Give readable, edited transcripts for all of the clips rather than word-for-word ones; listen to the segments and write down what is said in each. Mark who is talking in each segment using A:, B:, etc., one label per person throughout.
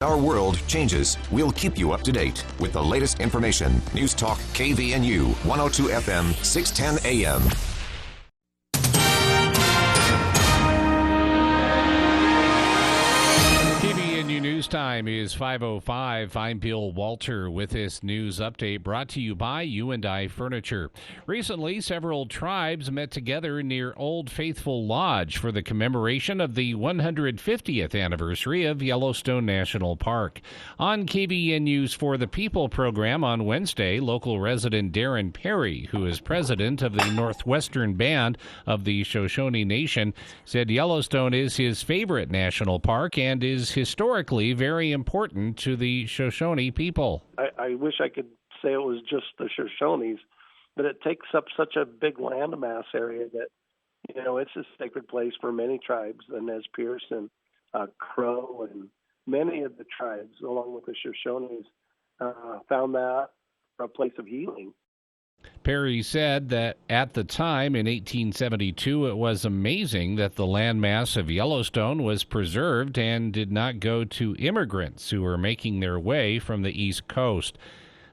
A: Our world changes. We'll keep you up to date with the latest information. News Talk KVNU 102 FM 610 AM.
B: KVNU News Time is 5:05. I'm Bill Walter with this news update brought to you by U&I Furniture. Recently, several tribes met together near Old Faithful Lodge for the commemoration of the 150th anniversary of Yellowstone National Park. On KVNU's For the People program on Wednesday, local resident Darren Perry, who is president of the Northwestern Band of the Shoshone Nation, said Yellowstone is his favorite national park and is historically very important to the Shoshone people.
C: I wish I could say it was just the Shoshones, but it takes up such a big landmass area that, it's a sacred place for many tribes. The Nez Perce and Crow and many of the tribes, along with the Shoshones, found that a place of healing.
B: Perry said that at the time, in 1872, it was amazing that the landmass of Yellowstone was preserved and did not go to immigrants who were making their way from the East Coast.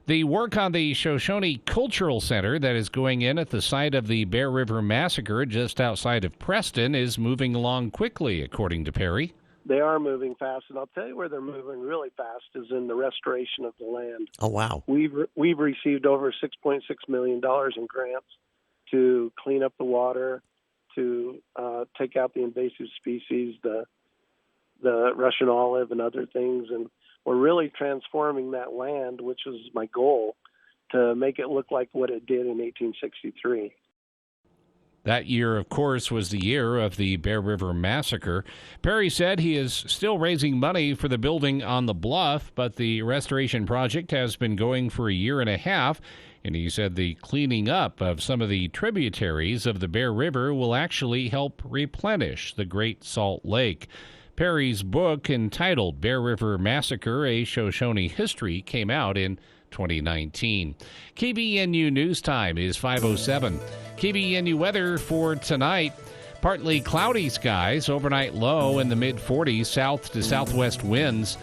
B: The work on the Shoshone Cultural Center that is going in at the site of the Bear River Massacre just outside of Preston is moving along quickly, according to Perry.
C: They are moving fast, and I'll tell you where they're moving really fast is in the restoration of the land.
D: Oh, wow.
C: We've received over $6.6 million in grants to clean up the water, to take out the invasive species, the Russian olive and other things, and we're really transforming that land, which was my goal, to make it look like what it did in 1863.
B: That year, of course, was the year of the Bear River Massacre. Perry said he is still raising money for the building on the bluff, but the restoration project has been going for a year and a half, and he said the cleaning up of some of the tributaries of the Bear River will actually help replenish the Great Salt Lake. Perry's book, entitled Bear River Massacre, A Shoshone History, came out in 2019. KVNU News Time is 5:07. KVNU weather for tonight. Partly cloudy skies, overnight low in the mid-40s, south to southwest winds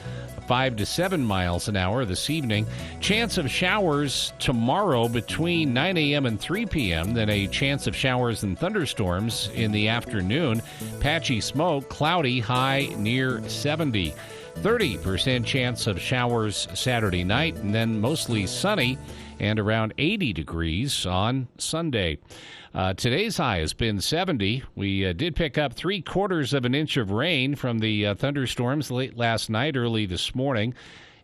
B: 5 to 7 miles an hour this evening. Chance of showers tomorrow between 9 a.m. and 3 p.m., then a chance of showers and thunderstorms in the afternoon. Patchy smoke, cloudy, high near 70. 30% chance of showers Saturday night, and then mostly sunny and around 80 degrees on Sunday. Today's high has been 70. We did pick up 3/4 of an inch of rain from the thunderstorms late last night, early this morning,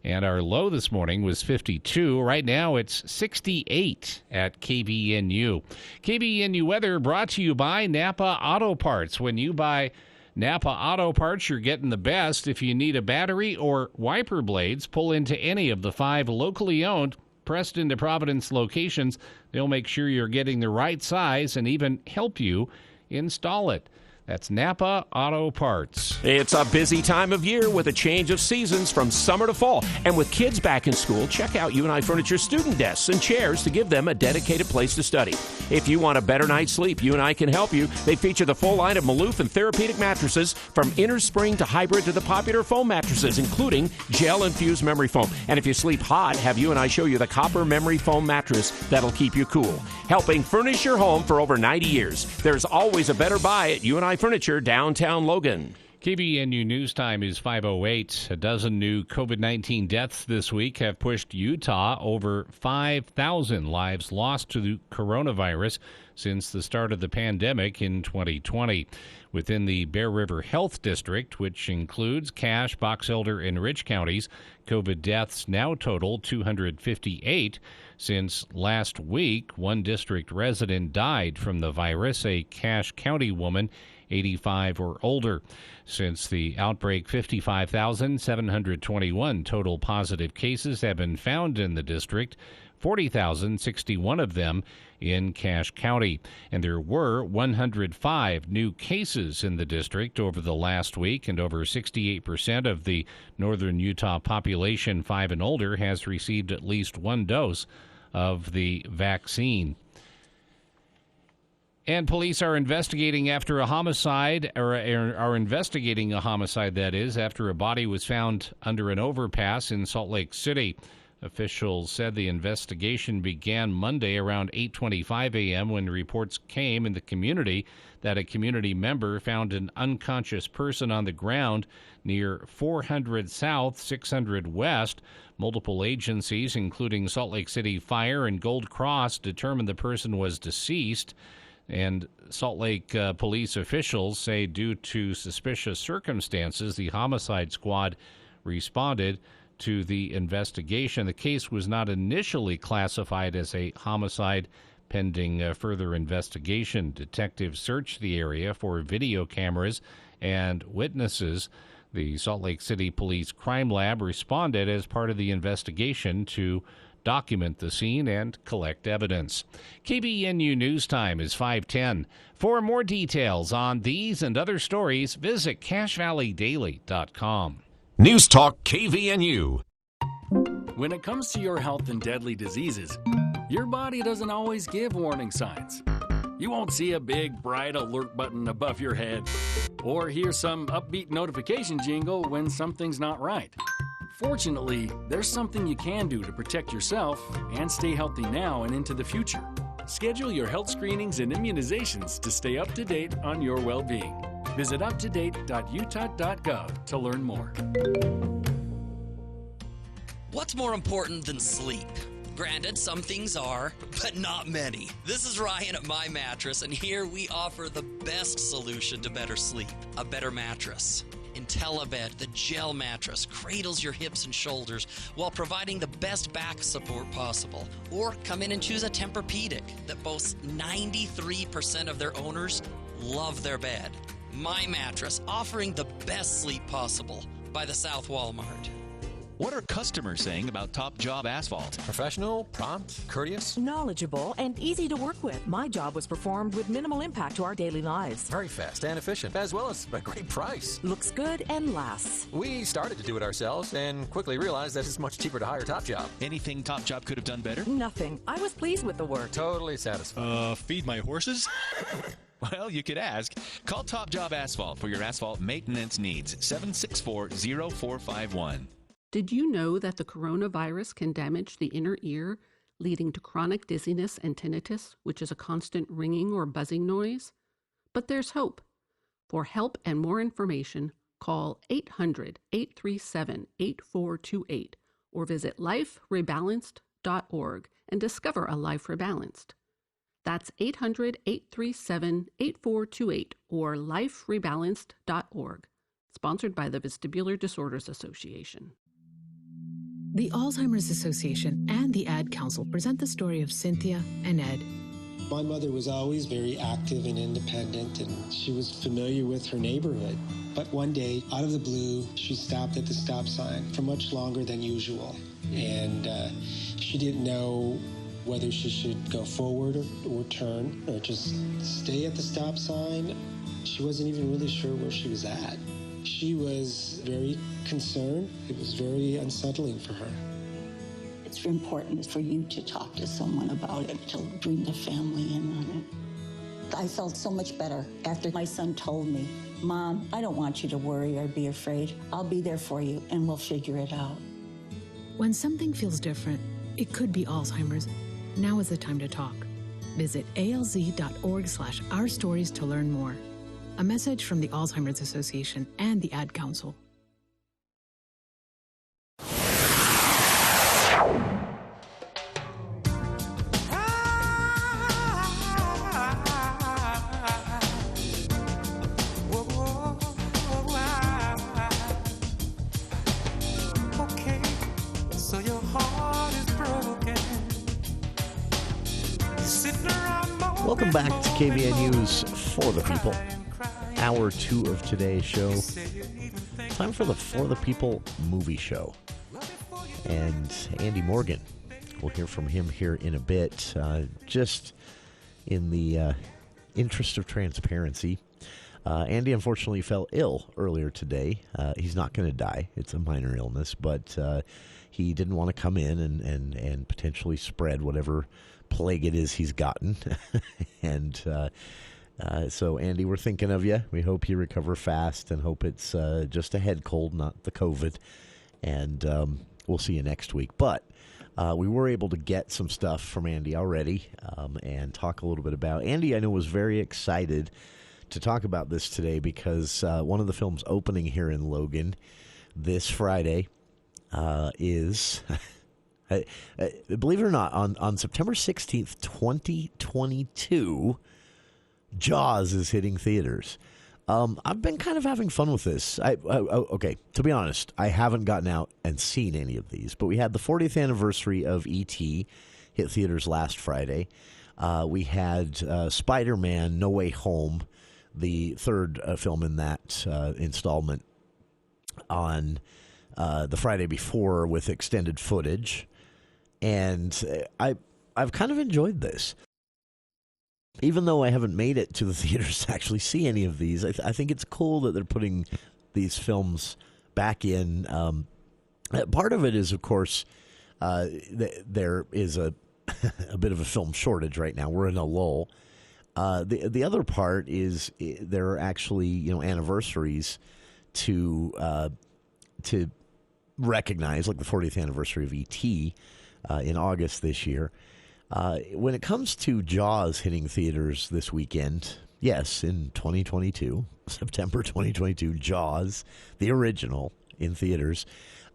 B: and our low this morning was 52. Right now it's 68 at KVNU. KVNU weather brought to you by Napa Auto Parts. When you buy Napa Auto Parts, you're getting the best. If you need a battery or wiper blades, pull into any of the 5 locally owned Preston to Providence locations. They'll make sure you're getting the right size and even help you install it. That's Napa Auto Parts.
E: It's a busy time of year with a change of seasons from summer to fall. And with kids back in school, check out U&I Furniture student desks and chairs to give them a dedicated place to study. If you want a better night's sleep, U&I can help you. They feature the full line of Maloof and therapeutic mattresses, from inner spring to hybrid to the popular foam mattresses, including gel-infused memory foam. And if you sleep hot, have U&I show you the copper memory foam mattress that'll keep you cool. Helping furnish your home for over 90 years. There's always a better buy at U&I Furniture, downtown Logan.
B: KVNU News Time is 5:08. A dozen new COVID-19 deaths this week have pushed Utah over 5,000 lives lost to the coronavirus since the start of the pandemic in 2020. Within the Bear River Health District, which includes Cache, Box Elder, and Rich counties, COVID deaths now total 258. Since last week, one district resident died from the virus, a Cache County woman, 85 or older. Since the outbreak, 55,721 total positive cases have been found in the district, 40,061 of them in Cache County. And there were 105 new cases in the district over the last week, and over 68% of the northern Utah population 5 and older has received at least one dose of the vaccine. And police are investigating after a homicide, or are investigating a homicide, that is, after a body was found under an overpass in Salt Lake City. Officials said the investigation began Monday around 8:25 a.m. when reports came in the community that a community member found an unconscious person on the ground near 400 South, 600 West. Multiple agencies, including Salt Lake City Fire and Gold Cross, determined the person was deceased. And Salt Lake police officials say due to suspicious circumstances, the homicide squad responded to the investigation. The case was not initially classified as a homicide pending further investigation. Detectives searched the area for video cameras and witnesses. The Salt Lake City Police Crime Lab responded as part of the investigation to document the scene and collect evidence. KBNU News Time is 5:10. For more details on these and other stories, visit CashValleyDaily.com.
A: News Talk KVNU.
D: When it comes to your health and deadly diseases, your body doesn't always give warning signs. You won't see a big, bright alert button above your head or hear some upbeat notification jingle when something's not right. Fortunately, there's something you can do to protect yourself and stay healthy now and into the future. Schedule your health screenings and immunizations to stay up to date on your well-being. Visit uptodate.utah.gov to learn more.
F: What's more important than sleep? Granted, some things are, but not many. This is Ryan at My Mattress, and here we offer the best solution to better sleep, a better mattress. IntelliBed, the gel mattress, cradles your hips and shoulders while providing the best back support possible. Or come in and choose a Tempur-Pedic that boasts 93% of their owners love their bed. My Mattress, offering the best sleep possible by the South Walmart.
G: What are customers saying about Top Job Asphalt?
H: Professional, prompt, courteous.
I: Knowledgeable and easy to work with. My job was performed with minimal impact to our daily lives.
H: Very fast and efficient, as well as a great price.
I: Looks good and lasts.
H: We started to do it ourselves and quickly realized that it's much cheaper to hire Top Job.
G: Anything Top Job could have done better?
I: Nothing. I was pleased with the work.
H: Totally satisfied.
G: Feed my horses? Well, you could ask. Call Top Job Asphalt for your asphalt maintenance needs. 764-0451.
J: Did you know that the coronavirus can damage the inner ear, leading to chronic dizziness and tinnitus, which is a constant ringing or buzzing noise? But there's hope. For help and more information, call 800-837-8428 or visit liferebalanced.org and discover a life rebalanced. That's 800-837-8428 or liferebalanced.org. Sponsored by the Vestibular Disorders Association.
K: The Alzheimer's Association and the Ad Council present the story of Cynthia and Ed.
L: My mother was always very active and independent, and she was familiar with her neighborhood. But one day, out of the blue, she stopped at the stop sign for much longer than usual. And she didn't know whether she should go forward or turn or just stay at the stop sign. She wasn't even really sure where she was at. She was very concerned. It was very unsettling for her.
M: It's important for you to talk to someone about it, to bring the family in on it. I felt so much better after my son told me, Mom, I don't want you to worry or be afraid. I'll be there for you and we'll figure it out.
K: When something feels different, it could be Alzheimer's. Now is the time to talk. Visit alz.org/ourstories to learn more. A message from the Alzheimer's Association and the Ad Council.
N: Okay, so your heart is broken.
O: Welcome back to KBNU's For the People. Hour 2 of today's show. Time for the For the People movie show. And Andy Morgan, we'll hear from him here in a bit. Just in the interest of transparency, Andy unfortunately fell ill earlier today. He's not going to die. It's a minor illness, but he didn't want to come in and potentially spread whatever plague it is he's gotten. And so, Andy, we're thinking of you. We hope you recover fast and hope it's just a head cold, not the COVID. And we'll see you next week. But we were able to get some stuff from Andy already and talk a little bit about. Andy, I know, was very excited to talk about this today because one of the films opening here in Logan this Friday is, believe it or not, on September 16th, 2022, Jaws is hitting theaters. I've been kind of having fun with this. Okay, to be honest, I haven't gotten out and seen any of these, but we had the 40th anniversary of E.T. hit theaters last Friday. We had Spider-Man No Way Home, the third film in that installment, on the Friday before with extended footage. And I've kind of enjoyed this. Even though I haven't made it to the theaters to actually see any of these, I think it's cool that they're putting these films back in. Part of it is, of course, there is a bit of a film shortage right now. We're in a lull. The other part is there are actually anniversaries to recognize, like the 40th anniversary of E.T. In August this year. When it comes to Jaws hitting theaters this weekend, yes, in 2022, September 2022, Jaws, the original, in theaters,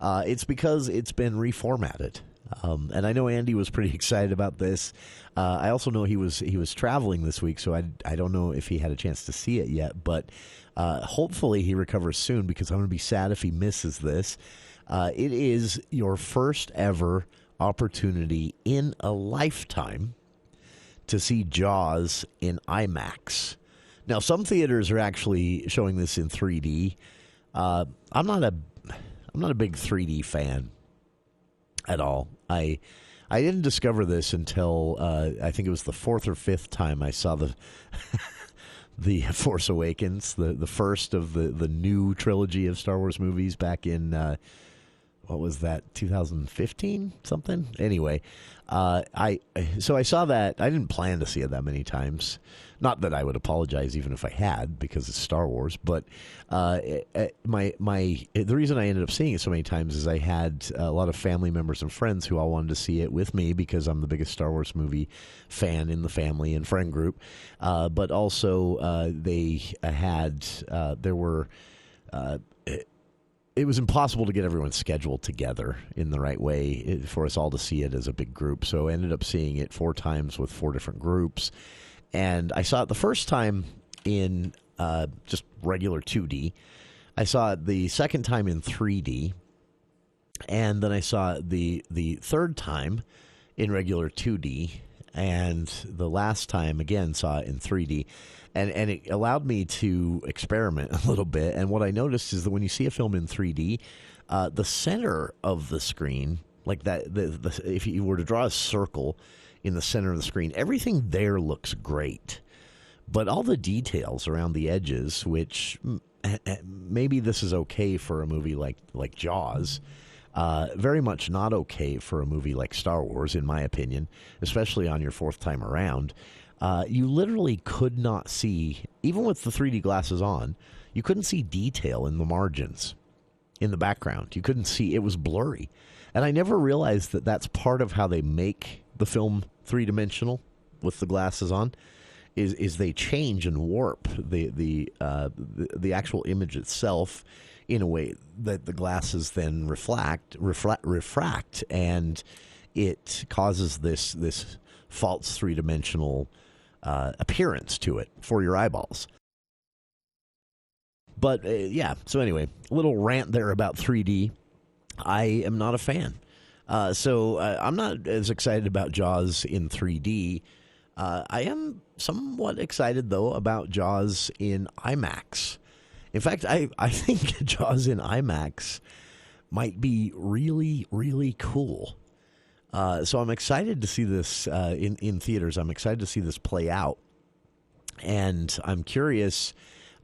O: it's because it's been reformatted. And I know Andy was pretty excited about this. I also know he was traveling this week, so I don't know if he had a chance to see it yet. But hopefully he recovers soon, because I'm going to be sad if he misses this. It is your first ever opportunity in a lifetime to see Jaws in IMAX. Now, some theaters are actually showing this in 3D. I'm not a big 3D fan at all. I didn't discover this until I think it was the fourth or fifth time I saw the Force Awakens, the first of the new trilogy of Star Wars movies back in what was that, 2015 something? Anyway, so I saw that. I didn't plan to see it that many times. Not that I would apologize even if I had, because it's Star Wars. But the reason I ended up seeing it so many times is I had a lot of family members and friends who all wanted to see it with me, because I'm the biggest Star Wars movie fan in the family and friend group. But also they had it was impossible to get everyone scheduled together in the right way for us all to see it as a big group. So I ended up seeing it 4 times with 4 different groups. And I saw it the first time in just regular 2D. I saw it the second time in 3D. And then I saw it the third time in regular 2D. And the last time, again, saw it in 3D. And it allowed me to experiment a little bit. And what I noticed is that when you see a film in 3D, the center of the screen, like that, if you were to draw a circle in the center of the screen, everything there looks great. But all the details around the edges, which maybe this is okay for a movie like Jaws, very much not okay for a movie like Star Wars, in my opinion, especially on your fourth time around. You literally could not see, even with the 3D glasses on, you couldn't see detail in the margins, in the background. You couldn't see. It was blurry. And I never realized that that's part of how they make the film three-dimensional with the glasses on, is they change and warp the actual image itself in a way that the glasses then refract, and it causes this false three-dimensional appearance to it for your eyeballs. But yeah, so anyway, a little rant there about 3D. I am not a fan. So I'm not as excited about Jaws in 3D. I am somewhat excited, though, about Jaws in IMAX. In fact, I think Jaws in IMAX might be really, really cool. So I'm excited to see this in theaters. I'm excited to see this play out. And I'm curious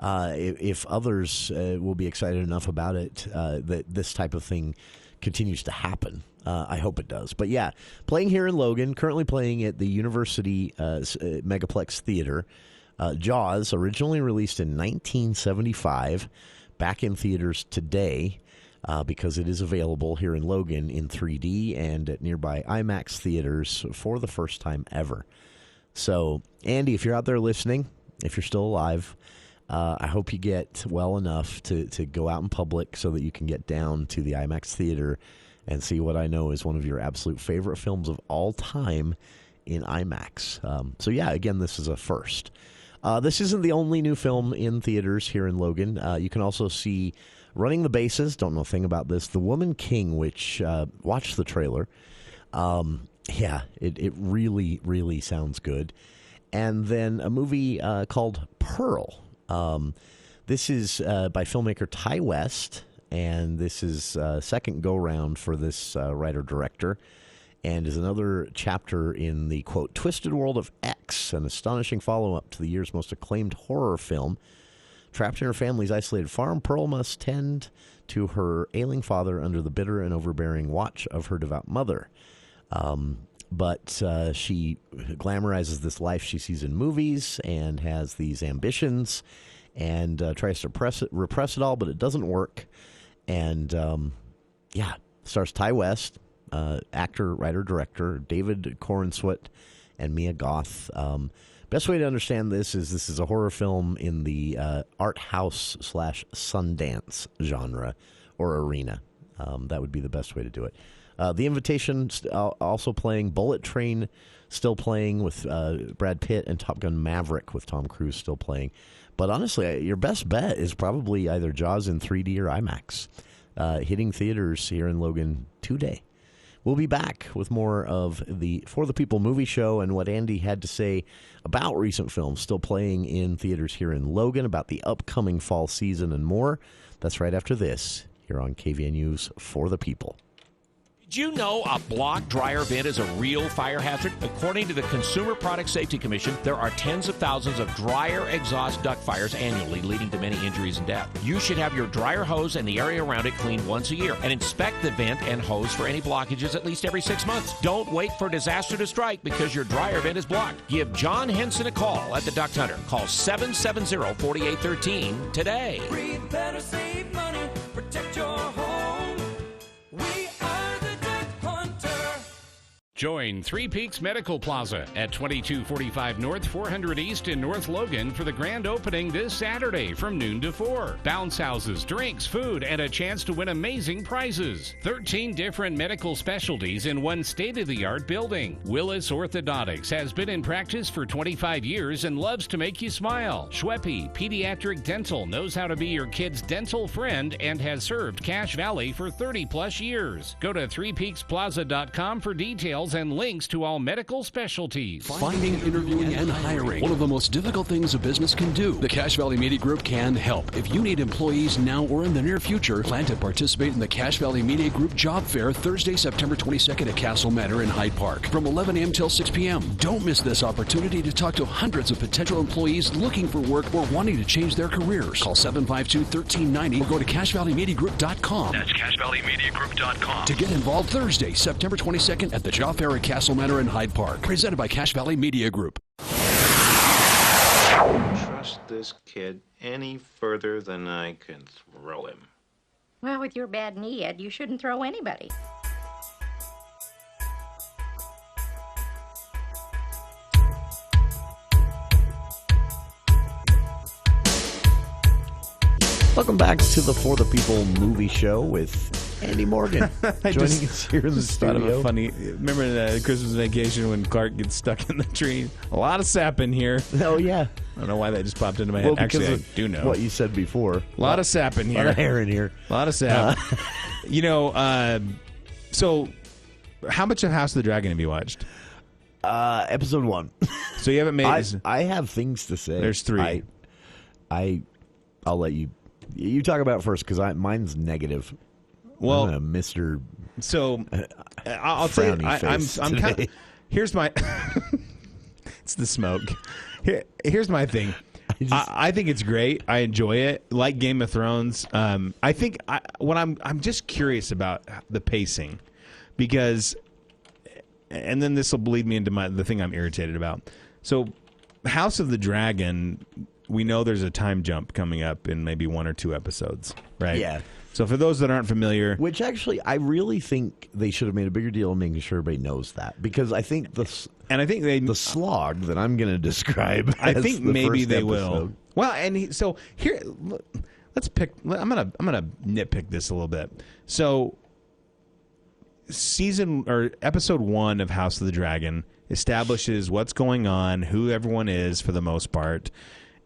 O: if others will be excited enough about it that this type of thing continues to happen. I hope it does. But yeah, playing here in Logan, currently playing at the University Megaplex Theater. Jaws, originally released in 1975, back in theaters today because it is available here in Logan in 3D and at nearby IMAX theaters for the first time ever. So, Andy, if you're out there listening, if you're still alive, I hope you get well enough to go out in public so that you can get down to the IMAX theater and see what I know is one of your absolute favorite films of all time in IMAX. So, yeah, again, this is a first. This isn't the only new film in theaters here in Logan. You can also see Running the Bases. Don't know a thing about this. The Woman King, which watch the trailer. Yeah, it really, really sounds good. And then a movie called Pearl. This is by filmmaker Ty West, and this is second go-round for this writer-director, and is another chapter in the, quote, twisted world of X, an astonishing follow-up to the year's most acclaimed horror film. Trapped in her family's isolated farm, Pearl must tend to her ailing father under the bitter and overbearing watch of her devout mother. But she glamorizes this life she sees in movies and has these ambitions and tries to repress it all, but it doesn't work. And, yeah, stars Ty West, actor, writer, director, David Corenswet, and Mia Goth. Best way to understand this is a horror film in the art house / Sundance genre or arena. That would be the best way to do it. The Invitation also playing, Bullet Train still playing with Brad Pitt, and Top Gun Maverick with Tom Cruise still playing. But honestly, your best bet is probably either Jaws in 3D or IMAX, hitting theaters here in Logan today. We'll be back with more of the For the People movie show and what Andy had to say about recent films still playing in theaters here in Logan, about the upcoming fall season and more. That's right after this here on KVNU's For the People.
E: Did you know a block dryer vent is a real fire hazard? According to the Consumer Product Safety Commission, there are tens of thousands of dryer exhaust duct fires annually, leading to many injuries and death. You should have your dryer hose and the area around it cleaned once a year, and inspect the vent and hose for any blockages at least every 6 months. Don't wait for disaster to strike because your dryer vent is blocked. Give John Henson a call at the Duct Hunter. Call 770-4813 today.
N: Breathe better, save money, protect your home. We are the Duct Hunter.
B: Join Three Peaks Medical Plaza at 2245 North, 400 East in North Logan for the grand opening this Saturday from noon to 4. Bounce houses, drinks, food, and a chance to win amazing prizes. 13 different medical specialties in one state-of-the-art building. Willis Orthodontics has been in practice for 25 years and loves to make you smile. Schweppe Pediatric Dental knows how to be your kid's dental friend and has served Cache Valley for 30-plus years. Go to threepeaksplaza.com for details and links to all medical specialties.
P: Finding, interviewing, and hiring. One of the most difficult things a business can do. The Cache Valley Media Group can help. If you need employees now or in the near future, plan to participate in the Cache Valley Media Group Job Fair Thursday, September 22nd at Castle Manor in Hyde Park from 11 a.m. till 6 p.m. Don't miss this opportunity to talk to hundreds of potential employees looking for work or wanting to change their careers. Call 752-1390 or go to CacheValleyMediaGroup.com. That's CacheValleyMediaGroup.com to get involved Thursday, September 22nd at the Job Fair at Castle Manor in Hyde Park. Presented by Cache Valley Media Group.
Q: Trust this kid any further than I can throw him.
R: Well, with your bad knee, Ed, you shouldn't throw anybody.
O: Welcome back to the For the People movie show with Andy Morgan joining us here in the studio.
S: Thought of a funny. Remember the Christmas Vacation when Clark gets stuck in the tree? A lot of sap in here.
O: Oh yeah.
S: I don't know why that just popped into my head. Actually, I do know
O: what you said before.
S: A lot of sap in here.
O: A lot of hair in here.
S: A lot of sap. So how much of House of the Dragon have you watched?
O: Episode 1.
S: So you haven't made.
O: I have things to say.
S: There's 3.
O: I'll let you talk about it first because mine's negative.
S: Well,
O: Mr.
S: So I'll tell you, I'm kind of. Here's my. It's the smoke. Here's my thing. I think it's great. I enjoy it. Like Game of Thrones. I think I'm just curious about the pacing, because, and then this will lead me into the thing I'm irritated about. So, House of the Dragon, we know there's a time jump coming up in maybe 1 or 2 episodes, right?
O: Yeah.
S: So for those that aren't familiar,
O: which actually I really think they should have made a bigger deal of making sure everybody knows that, because I think the slog that I'm going to describe.
S: I think maybe they will.
O: Episode.
S: Well, and so here, let's pick. I'm gonna nitpick this a little bit. So, episode 1 of House of the Dragon establishes what's going on, who everyone is for the most part.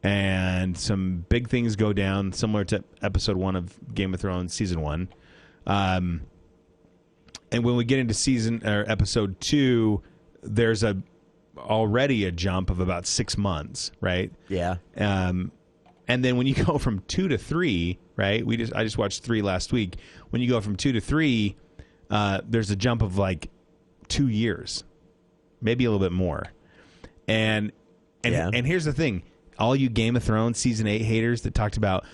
S: And some big things go down, similar to episode 1 of Game of Thrones, season 1. And when we get into episode 2, there's already a jump of about 6 months, right?
O: Yeah.
S: And then when you go from 2 to 3, right? I just watched 3 last week. When you go from 2 to 3, there's a jump of like 2 years, maybe a little bit more. And here's the thing. All you Game of Thrones season 8 haters that talked about,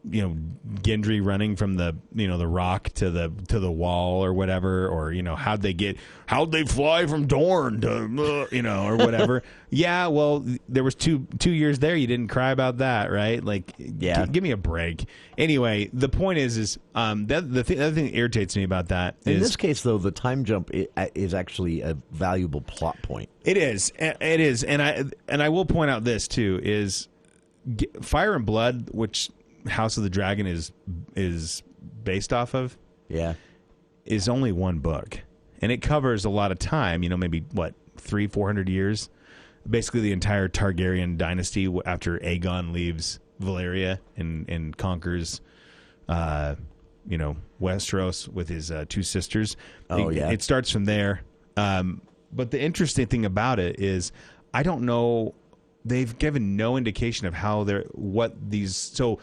S: Gendry running from the rock to the wall or whatever, or how'd they fly from Dorne to or whatever. Yeah, well, there was two years there. You didn't cry about that, right? Like, yeah, give me a break. Anyway, the point is the other thing that irritates me about that is,
O: in this case, though, the time jump is actually a valuable plot point.
S: It is, and I will point out this too is Fire and Blood, which House of the Dragon is based off of, is only 1 book, and it covers a lot of time. Maybe 300-400 years, basically the entire Targaryen dynasty after Aegon leaves Valyria and conquers, Westeros with his 2 sisters. It starts from there. But the interesting thing about it is, I don't know. They've given no indication of how So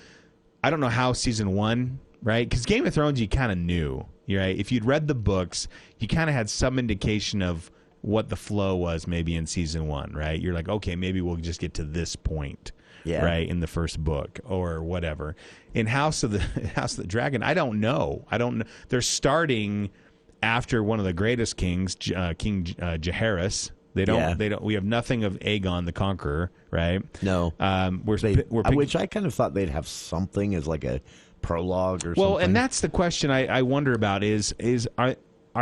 S: I don't know how season 1, right? Because Game of Thrones, you kind of knew, right? If you'd read the books, you kind of had some indication of what the flow was maybe in season 1, right? You're like, okay, maybe we'll just get to this point, right, in the first book or whatever. In House of the Dragon, I don't know. They're starting after one of the greatest kings, King Jaehaerys. They don't. We have nothing of Aegon the Conqueror, right?
O: No. Which I kind of thought they'd have something as like a prologue or something.
S: Well, and that's the question I wonder about is are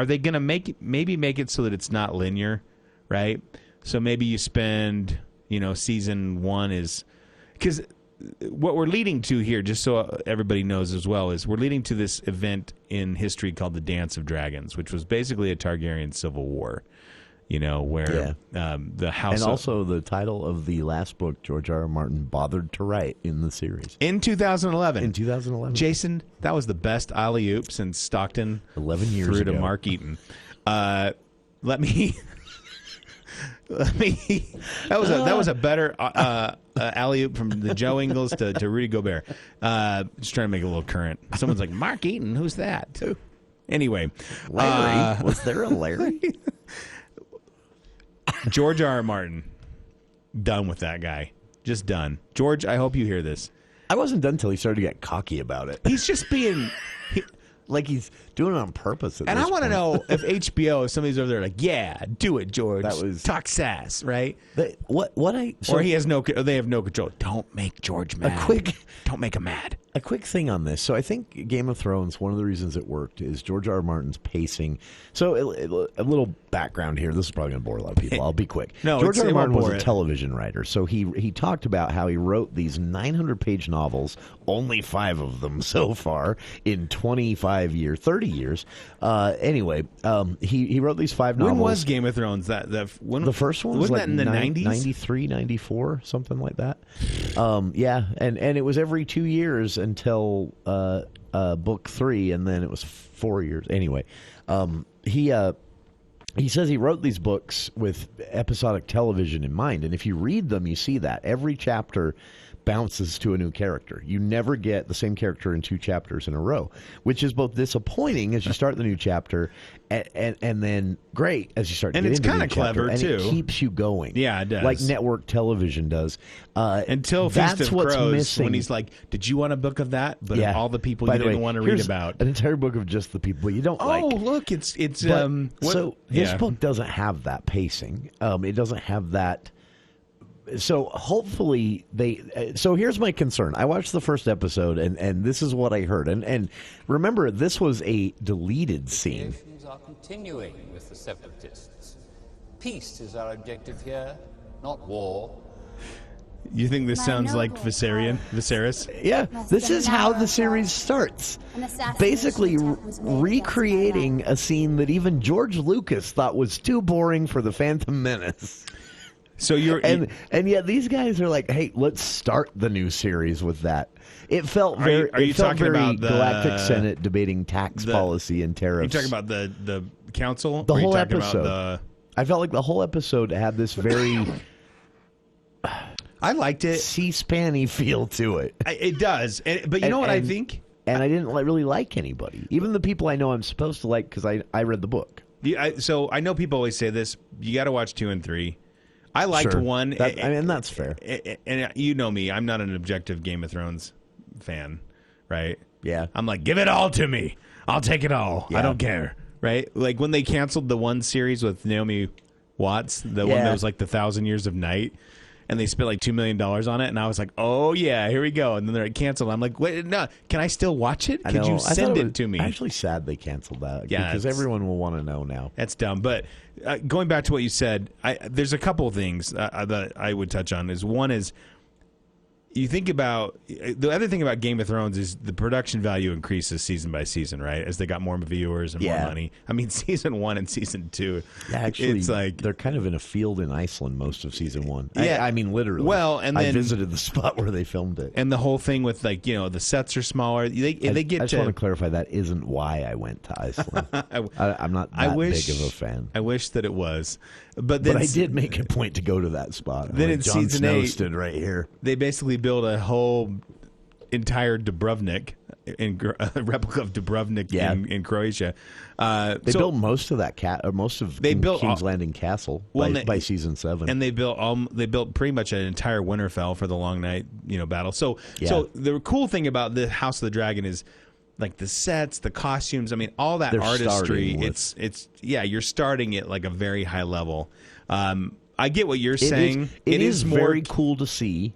S: they going to make it so that it's not linear, right? So maybe you spend season 1 is, because what we're leading to here, just so everybody knows as well, is we're leading to this event in history called the Dance of Dragons, which was basically a Targaryen civil war. Where the house...
O: And also the title of the last book George R. R. Martin bothered to write in the series.
S: In 2011.
O: In 2011.
S: Jason, that was the best alley-oop since Stockton
O: 11 years
S: threw
O: ago.
S: to Mark Eaton. Let me... That was a better alley-oop from the Joe Ingles to Rudy Gobert. Just trying to make it a little current. Someone's like, Mark Eaton, who's that? Anyway.
O: Larry? Was there a Larry?
S: George R. R. Martin, done with that guy. Just done. George, I hope you hear this.
O: I wasn't done until he started to get cocky about it.
S: He's just being...
O: like he's doing it on purpose.
S: And I want to know if HBO, if somebody's over there like, yeah, do it, George.
O: That was
S: talk sass, right?
O: Or
S: they have no control. Don't make George mad. Don't make him mad.
O: A quick thing on this. So I think Game of Thrones, one of the reasons it worked is George R. R. Martin's pacing. So a little background here. This is probably going to bore a lot of people. I'll be quick.
S: George
O: R. R. Martin was a television writer. So he talked about how he wrote these 900-page novels, only 5 of them so far, in 30 years. Anyway, he wrote these 5 novels.
S: When was Game of Thrones? The
O: first one was
S: that in the 90s?
O: 93, 94, something like that. Yeah, and it was every 2 years until book 3, and then it was 4 years. Anyway, he says he wrote these books with episodic television in mind, and if you read them, you see that every chapter bounces to a new character. You never get the same character in 2 chapters in a row, which is both disappointing as you start the new chapter and then great as you start.
S: And it's kind of clever
O: and
S: too.
O: It keeps you going.
S: Yeah, it does.
O: Like network television does.
S: Until Feast of Crows, when he's like, "Did you want a book of that?" But of all the people you didn't want to read about,
O: an entire book of just the people you don't like.
S: Oh, look, it's
O: so this book doesn't have that pacing. It doesn't have that. So hopefully so here's my concern. I watched the first episode and this is what I heard. And remember, this was a deleted scene.
T: Negotiations are continuing with the separatists. Peace is our objective here, not war.
S: You think this sounds like Viserys?
O: Yeah, this is how the series starts. Basically recreating a scene that even George Lucas thought was too boring for The Phantom Menace.
S: So
O: and yet these guys are like, hey, let's start the new series with that. It felt very.
S: Are you talking about the
O: Galactic Senate debating tax policy and tariffs?
S: Are you talking about the council?
O: The whole episode.
S: About
O: I felt like the whole episode had this very.
S: I liked it.
O: C-SPAN-y feel to it.
S: It does, but you know what I think.
O: And I didn't really like anybody, even the people I know I'm supposed to like because I read the book.
S: So I know people always say this. You got to watch 2 and 3. I liked 1.
O: That's fair.
S: And you know me. I'm not an objective Game of Thrones fan, right?
O: Yeah.
S: I'm like, give it all to me. I'll take it all.
O: Yeah.
S: I don't care, right? Like when they canceled the one series with Naomi Watts, the one that was like the 1,000 Years of Night, and they spent like $2 million on it, and I was like, oh yeah, here we go. And then they're like, canceled. I'm like, wait, no, can I still watch it? Could you send it to me?
O: I'm actually sad they canceled that because everyone will want to know now.
S: That's dumb. But going back to what you said, there's a couple of things that I would touch on. One is you think about the other thing about Game of Thrones is the production value increases season by season, right? As they got more viewers and more money. I mean, season 1 and season 2.
O: Yeah, actually,
S: it's like
O: they're kind of in a field in Iceland most of season 1.
S: Yeah,
O: I mean literally.
S: Well, and then
O: I visited the spot where they filmed it,
S: and the whole thing with the sets are smaller. They get.
O: I just want to clarify that isn't why I went to Iceland. I'm not that big of a fan.
S: I wish that it was,
O: but I did make a point to go to that spot.
S: Then in
O: Jon
S: season
O: Snow
S: 8,
O: stood right here.
S: They basically built a whole entire Dubrovnik, a replica of Dubrovnik in Croatia.
O: They built most of that King's Landing Castle by season 7,
S: and they built pretty much an entire Winterfell for the Long Night battle. So the cool thing about the House of the Dragon is like the sets, the costumes. I mean, all that artistry. You're starting at like a very high level. I get what you're saying.
O: It is very cool to see.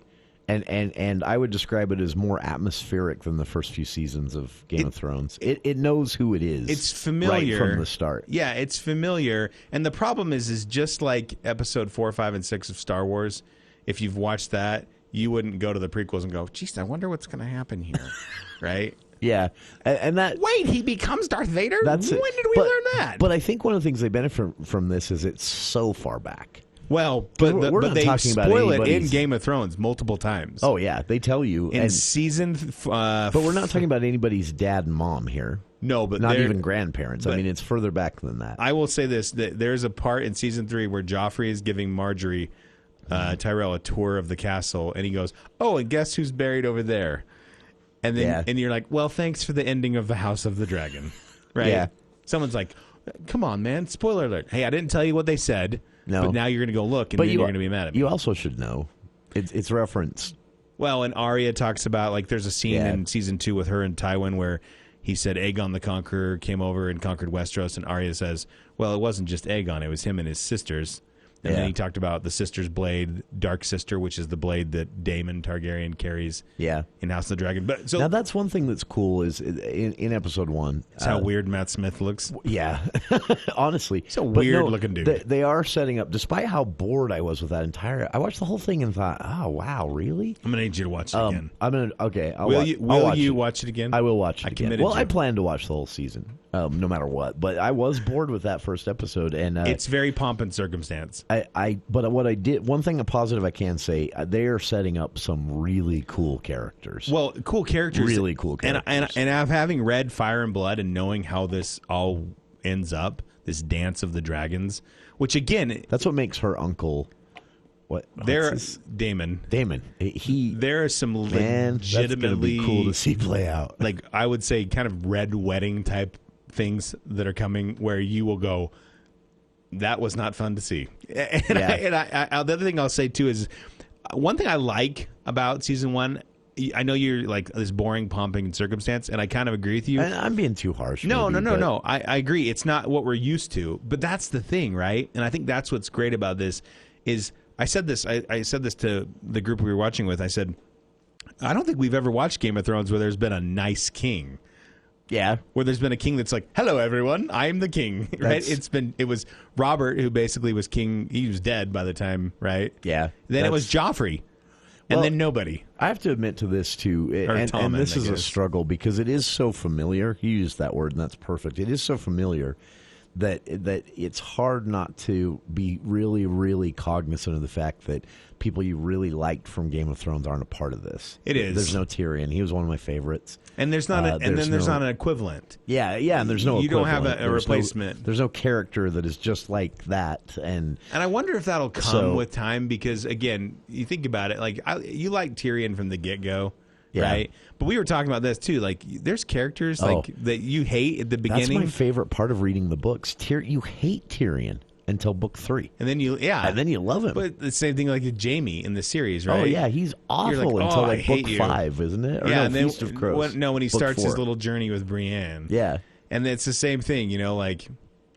O: And I would describe it as more atmospheric than the first few seasons of Game of Thrones. It knows who it is.
S: It's familiar
O: right from the start.
S: Yeah, it's familiar. And the problem is just like episode 4, 5, and 6 of Star Wars. If you've watched that, you wouldn't go to the prequels and go, "Geez, I wonder what's going to happen here," right?
O: Yeah, and that.
S: Wait, he becomes Darth Vader? When did we learn that?
O: But I think one of the things they benefit from this is it's so far back.
S: Well, but they spoil it in Game of Thrones multiple times.
O: Oh yeah, they tell you
S: in season.
O: But we're not talking about anybody's dad and mom here.
S: No, but
O: not even grandparents. I mean, it's further back than that.
S: I will say this: that there's a part in season 3 where Joffrey is giving Marjorie Tyrell a tour of the castle, and he goes, "Oh, and guess who's buried over there?" And then and you're like, "Well, thanks for the ending of the House of the Dragon," right?
O: Yeah.
S: Someone's like, "Come on, man! Spoiler alert! Hey, I didn't tell you what they said."
O: No.
S: But now you're going to go look, and then you're going to be mad at me.
O: You also should know. It's referenced.
S: Well, and Arya talks about, like, there's a scene in season 2 with her and Tywin where he said Aegon the Conqueror came over and conquered Westeros, and Arya says, well, it wasn't just Aegon, it was him and his sisters. And then he talked about the sister's blade, Dark Sister, which is the blade that Daemon Targaryen carries in House of the Dragon. But
O: now that's one thing that's cool is in episode 1.
S: That's how weird Matt Smith looks.
O: Yeah. Honestly.
S: He's a weird-looking dude.
O: They are setting up, despite how bored I was with that entire... I watched the whole thing and thought, oh, wow, really?
S: I'm going to need you to watch it again.
O: Okay.
S: Will you watch it again?
O: I will watch it again. Well,
S: I
O: plan to watch the whole season, no matter what. But I was bored with that first episode. And
S: it's very pomp and circumstance.
O: But what I did, one thing positive I can say, they are setting up some really cool characters.
S: Well, cool characters,
O: really cool characters,
S: and having read Fire and Blood and knowing how this all ends up, this dance of the dragons, which again,
O: that's what makes her uncle
S: Damon.
O: Damon.
S: There are some
O: Man, that's gonna
S: legitimately
O: be cool to see play out.
S: Like I would say, kind of red wedding type things that are coming, where you will go, that was not fun to see. And, the other thing I'll say too is one thing I like about season 1. I know you're like this boring pumping and circumstance, and I kind of agree with you.
O: I'm being too harsh.
S: No. I agree. It's not what we're used to, but that's the thing, right? And I think that's what's great about this is I said this to the group we were watching with. I said, I don't think we've ever watched Game of Thrones where there's been a nice king.
O: Yeah.
S: Where there's been a king that's like, hello, everyone, I am the king, right? It was Robert who basically was king. He was dead by the time, right?
O: Yeah.
S: Then it was Joffrey. And then nobody.
O: I have to admit to this, too, and this is a struggle because it is so familiar. You used that word, and that's perfect. It is so familiar that it's hard not to be really, really cognizant of the fact that people you really liked from Game of Thrones aren't a part of this.
S: It is.
O: There's no Tyrion. He was one of my favorites.
S: And there's not there's not an equivalent.
O: Yeah, and there's no
S: you
O: equivalent.
S: don't have a replacement.
O: There's no character that is just like that. And
S: I wonder if that'll come with time because, again, you think about it, like you like Tyrion from the get-go, right? But we were talking about this, too. Like, there's characters that you hate at the beginning.
O: That's my favorite part of reading the books. You hate Tyrion until book 3.
S: And then you
O: love him.
S: But the same thing like with Jamie in the series, right?
O: Oh, yeah, he's awful until like book 5, isn't it? Or
S: and then
O: Feast of Crows.
S: When he starts
O: 4.
S: his little journey with Brienne.
O: Yeah.
S: And it's the same thing, like,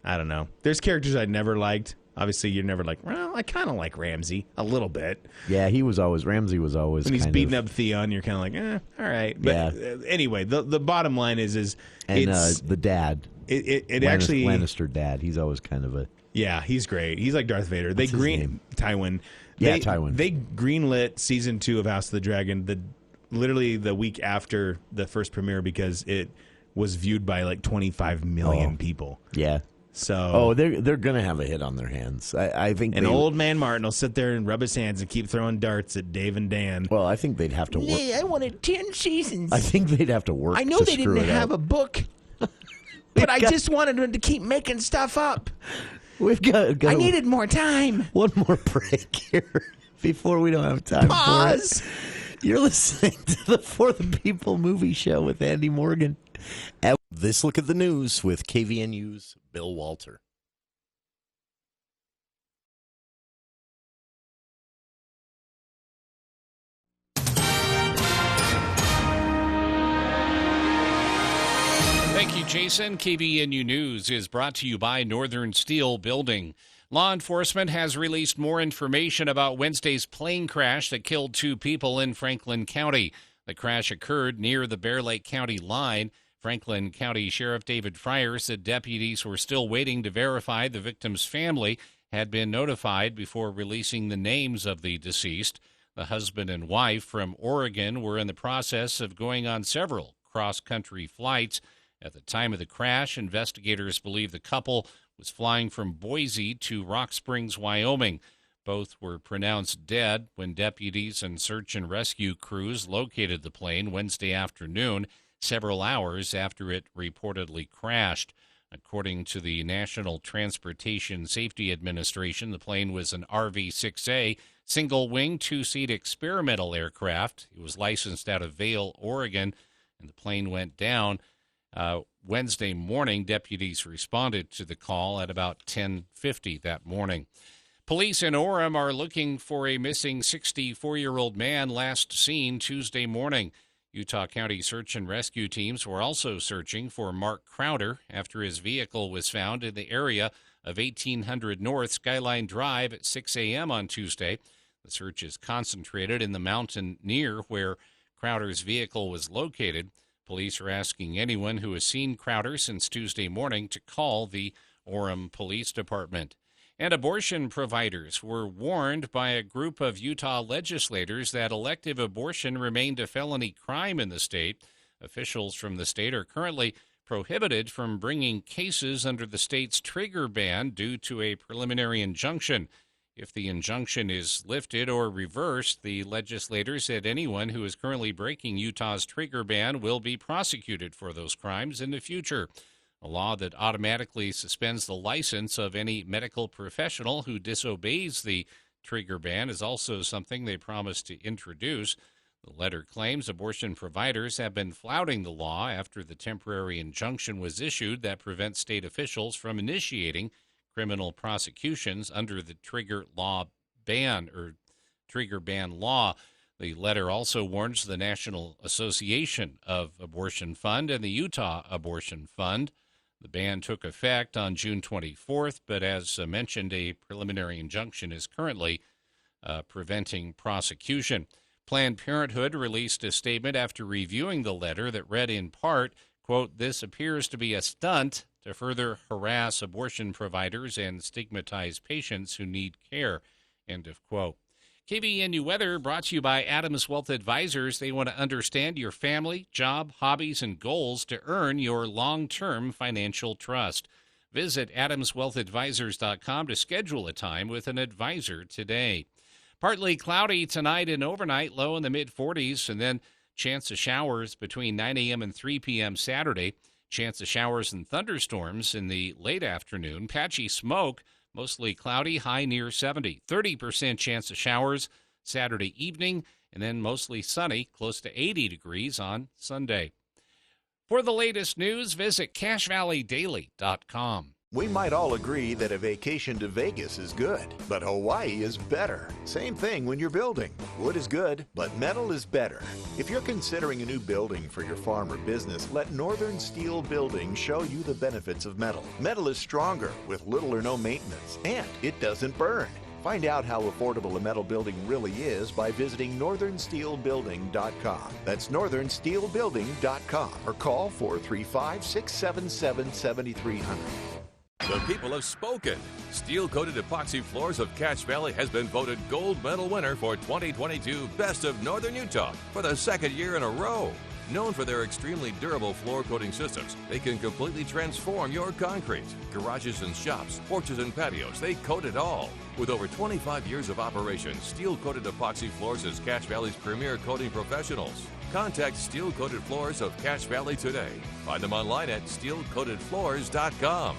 S: I don't know. There's characters I never liked. Obviously, you're never like, well, I kind of like Ramsay a little bit.
O: Yeah, Ramsay was always
S: when he's beating up Theon, you're kind of like, all right. But anyway, the bottom line is it's
O: the dad.
S: It actually
O: Lannister dad. He's always kind of a
S: he's great. He's like Darth Vader. Tywin.
O: Tywin.
S: They greenlit season 2 of House of the Dragon literally the week after the first premiere because it was viewed by like 25 million people.
O: Yeah.
S: So
O: they're gonna have a hit on their hands. I think
S: old man Martin will sit there and rub his hands and keep throwing darts at Dave and Dan.
O: Well, I think they'd have to work.
S: I wanted 10 seasons.
O: I think they'd have to work.
S: I know they didn't have a book, but I just wanted them to keep making stuff up.
O: We've got
S: I needed more time.
O: One more break here before we don't have time.
S: Pause.
O: For it. You're listening to the For the People movie show with Andy Morgan. At This Look at the News with KVNU's Bill Walter.
B: Thank you, Jason. KVNU News is brought to you by Northern Steel Building. Law enforcement has released more information about Wednesday's plane crash that killed 2 people in Franklin County. The crash occurred near the Bear Lake County line. Franklin County Sheriff David Fryer said deputies were still waiting to verify the victim's family had been notified before releasing the names of the deceased. The husband and wife from Oregon were in the process of going on several cross-country flights. At the time of the crash, investigators believe the couple was flying from Boise to Rock Springs, Wyoming. Both were pronounced dead when deputies and search and rescue crews located the plane Wednesday afternoon, several hours after it reportedly crashed. According to the National Transportation Safety Administration, the plane was an RV-6A, single-wing, 2-seat experimental aircraft. It was licensed out of Vail, Oregon, and the plane went down. Wednesday morning, deputies responded to the call at about 10:50 that morning. Police in Orem are looking for a missing 64-year-old man last seen Tuesday morning. Utah County search and rescue teams were also searching for Mark Crowder after his vehicle was found in the area of 1800 North Skyline Drive at 6 a.m. on Tuesday. The search is concentrated in the mountain near where Crowder's vehicle was located. Police are asking anyone who has seen Crowder since Tuesday morning to call the Orem Police Department. And abortion providers were warned by a group of Utah legislators that elective abortion remained a felony crime in the state. Officials from the state are currently prohibited from bringing cases under the state's trigger ban due to a preliminary injunction. If the injunction is lifted or reversed, the legislators said anyone who is currently breaking Utah's trigger ban will be prosecuted for those crimes in the future. A law that automatically suspends the license of any medical professional who disobeys the trigger ban is also something they promised to introduce. The letter claims abortion providers have been flouting the law after the temporary injunction was issued that prevents state officials from initiating criminal prosecutions under the trigger ban law. The letter also warns the National Association of Abortion Fund and the Utah Abortion Fund. The ban took effect on June 24th, but as mentioned, a preliminary injunction is currently preventing prosecution. Planned Parenthood released a statement after reviewing the letter that read in part, quote, "This appears to be a stunt to further harass abortion providers and stigmatize patients who need care," end of quote. KVNU Weather brought to you by Adams Wealth Advisors. They want to understand your family, job, hobbies, and goals to earn your long-term financial trust. Visit adamswealthadvisors.com to schedule a time with an advisor today. Partly cloudy tonight and overnight, low in the mid-40s, and then chance of showers between 9 a.m. and 3 p.m. Saturday. Chance of showers and thunderstorms in the late afternoon. Patchy smoke, mostly cloudy, high near 70. 30% chance of showers Saturday evening, and then mostly sunny, close to 80 degrees on Sunday. For the latest news, visit CashValleyDaily.com.
U: We might all agree that a vacation to Vegas is good, but Hawaii is better. Same thing when you're building. Wood is good, but metal is better. If you're considering a new building for your farm or business, let Northern Steel Building show you the benefits of metal. Metal is stronger with little or no maintenance, and it doesn't burn. Find out how affordable a metal building really is by visiting northernsteelbuilding.com. That's northernsteelbuilding.com, or call 435-677-7300.
V: The people have spoken. Steel-coated epoxy floors of Cache Valley has been voted gold medal winner for 2022 Best of Northern Utah for the second year in a row. Known for their extremely durable floor coating systems, they can completely transform your concrete. Garages and shops, porches and patios, they coat it all. With over 25 years of operation, steel-coated epoxy floors is Cache Valley's premier coating professionals. Contact Steel Coated Floors of Cache Valley today. Find them online at steelcoatedfloors.com.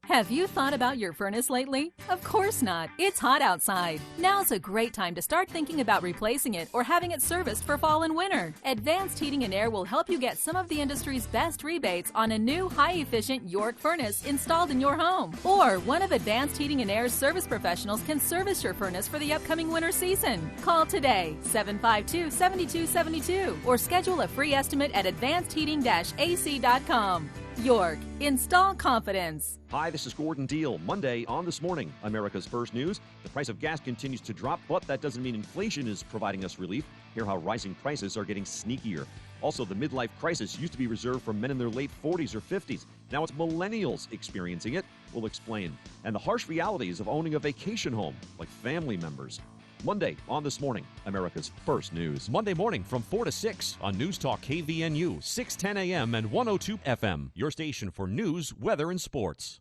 W: Have you thought about your furnace lately? Of course not. It's hot outside. Now's a great time to start thinking about replacing it or having it serviced for fall and winter. Advanced Heating and Air will help you get some of the industry's best rebates on a new high-efficient York furnace installed in your home. Or one of Advanced Heating and Air's service professionals can service your furnace for the upcoming winter season. Call today, 752-7272, or schedule a free estimate at advancedheating-ac.com. York, install confidence.
X: Hi, this is Gordon Deal. Monday on This Morning, America's First News. The price of gas continues to drop, but that doesn't mean inflation is providing us relief. Hear how rising prices are getting sneakier. Also, the midlife crisis used to be reserved for men in their late 40s or 50s. Now it's millennials experiencing it. We'll explain. And the harsh realities of owning a vacation home, like family members. Monday on This Morning, America's First News. Monday morning from 4 to 6 on News Talk KVNU, 610 AM and 102 FM. Your station for news, weather, and sports.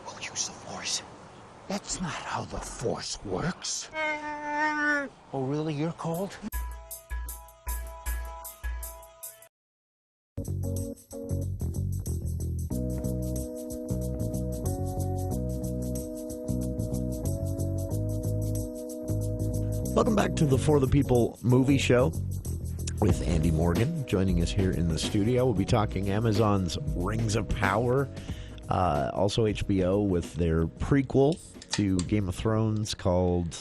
Y: We'll use the Force. That's not how the Force works. Oh, really? You're cold?
O: Welcome back to the For the People movie show with Andy Morgan joining us here in the studio. We'll be talking Amazon's Rings of Power, also HBO with their prequel to Game of Thrones called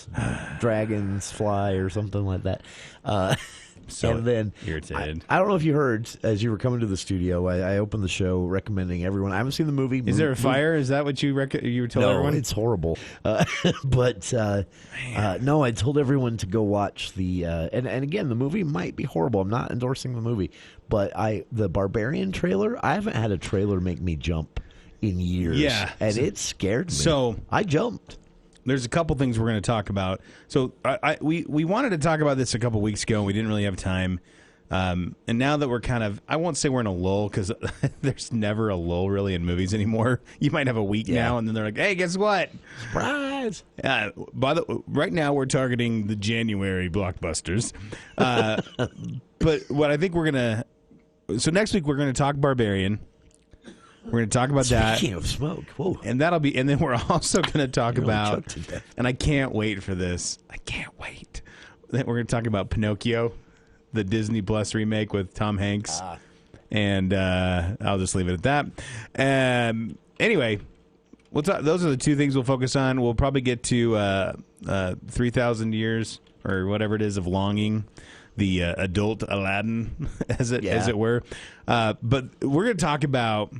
O: Dragons Fly or something like that.
S: So
O: and then
S: irritated.
O: I don't know if you heard as you were coming to the studio. I opened the show recommending everyone. I haven't seen the movie.
S: Is there a fire? Is that what you were told everyone?
O: No, it's horrible. But no, I told everyone to go watch the. And again, the movie might be horrible. I'm not endorsing the movie, but the Barbarian trailer. I haven't had a trailer make me jump in years.
S: Yeah,
O: and it scared me.
S: So
O: I jumped.
S: There's a couple things we're going to talk about. So we wanted to talk about this a couple weeks ago, and we didn't really have time. And now that we're kind of, I won't say we're in a lull, because there's never a lull really in movies anymore. You might have a week now, and then they're like, hey, guess what?
O: Surprise! guys?
S: Right now we're targeting the January blockbusters. But what I think we're going to... So next week we're going to talk Barbarian. We're going to talk about that.
O: Speaking of smoke. Whoa.
S: And that'll be... And then we're also going to talk about... And I can't wait for this. I can't wait. Then we're going to talk about Pinocchio, the Disney Plus remake with Tom Hanks. And I'll just leave it at that. Anyway, those are the two things we'll focus on. We'll probably get to 3,000 years or whatever it is of longing, the adult Aladdin, as it were. But we're going to talk about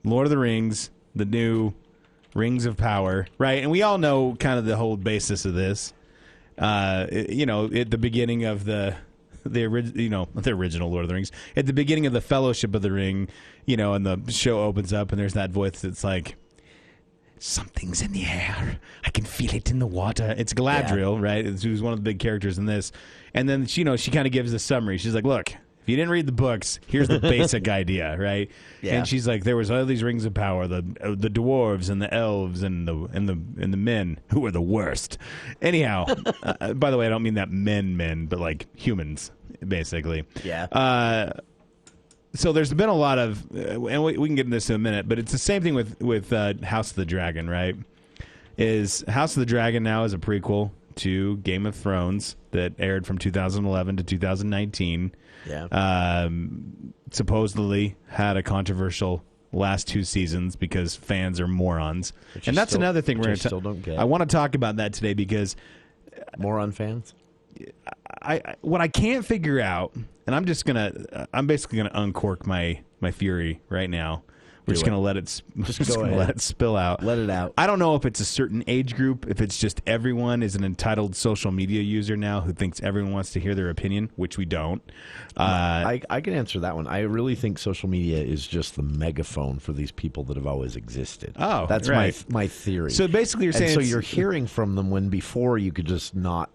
S: Lord of the Rings, the new Rings of Power, right? And we all know kind of the whole basis of this. At the beginning of the original Lord of the Rings, at the beginning of the Fellowship of the Ring, and the show opens up and there's that voice that's like, something's in the air. I can feel it in the water. It's Galadriel, right? Who's one of the big characters in this. And then, she kind of gives the summary. She's like, look, if you didn't read the books, here's the basic idea, right? Yeah. And she's like, there was all these rings of power, the dwarves and the elves and the men who were the worst. Anyhow, by the way, I don't mean that men, but like humans, basically.
O: Yeah.
S: So there's been a lot of, and we can get into this in a minute, but it's the same thing with House of the Dragon, right? Is House of the Dragon now is a prequel to Game of Thrones that aired from 2011 to 2019.
O: Yeah.
S: Supposedly had a controversial last 2 seasons because fans are morons. And that's another thing we're going to
O: still don't get.
S: I want to talk about that today because
O: moron fans?
S: What I can't figure out, and I'm basically gonna uncork my fury right now. We're just gonna let it spill out.
O: Let it out.
S: I don't know if it's a certain age group, if it's just everyone is an entitled social media user now who thinks everyone wants to hear their opinion, which we don't.
O: I can answer that one. I really think social media is just the megaphone for these people that have always existed.
S: Oh,
O: that's
S: right.
O: my theory.
S: So basically, you're saying
O: so you're hearing from them when before you could just not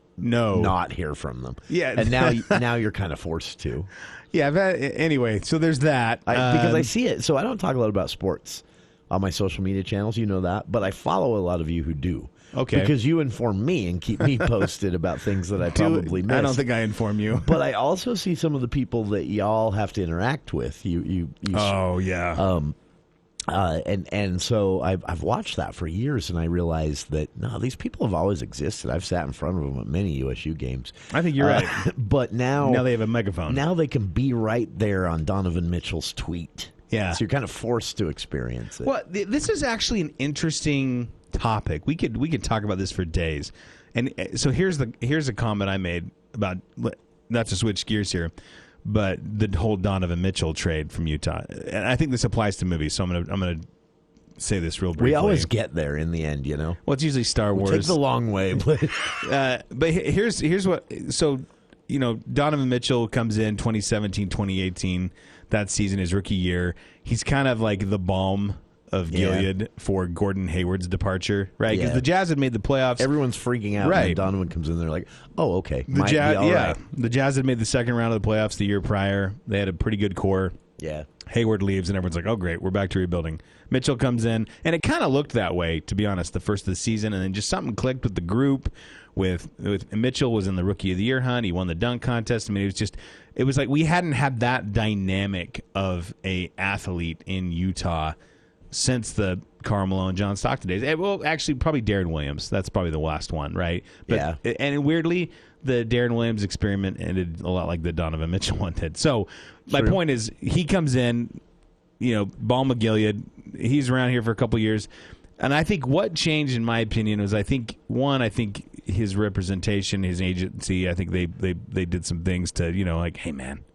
O: hear from them.
S: Yeah,
O: and now you're kind of forced to.
S: Yeah. Anyway, so there's that
O: because I see it. So I don't talk a lot about sports on my social media channels. You know that, but I follow a lot of you who do.
S: Okay.
O: Because you inform me and keep me posted about things that I probably missed.
S: I don't think I inform you.
O: But I also see some of the people that y'all have to interact with.
S: Oh yeah.
O: And so I've watched that for years, and I realized that no, these people have always existed. I've sat in front of them at many USU games.
S: I think you're right.
O: But now
S: they have a megaphone.
O: Now they can be right there on Donovan Mitchell's tweet.
S: Yeah.
O: So you're kind of forced to experience it.
S: Well, this is actually an interesting topic. We could talk about this for days. And so here's a comment I made about, not to switch gears here, but the whole Donovan Mitchell trade from Utah. And I think this applies to movies, so I'm gonna say this real briefly.
O: We always get there in the end, you know.
S: Well, it's usually Star Wars.
O: We take the long way, but
S: here's what. So, Donovan Mitchell comes in 2017, 2018. That season, his rookie year, he's kind of like the balm of Gilead for Gordon Hayward's departure, right? Because the Jazz had made the playoffs.
O: Everyone's freaking out.
S: Right.
O: And Donovan comes in there like, oh, okay.
S: The Jazz had made the second round of the playoffs the year prior. They had a pretty good core.
O: Yeah.
S: Hayward leaves, and everyone's like, oh, great, we're back to rebuilding. Mitchell comes in, and it kind of looked that way, to be honest, the first of the season, and then just something clicked with the group. With Mitchell was in the Rookie of the Year hunt. He won the dunk contest. I mean, it was like we hadn't had that dynamic of a athlete in Utah since the Karl Malone, John Stockton days. Well, actually, probably Darren Williams. That's probably the last one, right? But, yeah. And weirdly, the Darren Williams experiment ended a lot like the Donovan Mitchell one did. So my point is, he comes in, Balm of Gilead. He's around here for a couple years. And I think what changed, in my opinion, was I think his representation, his agency, I think they did some things to, like, hey, man,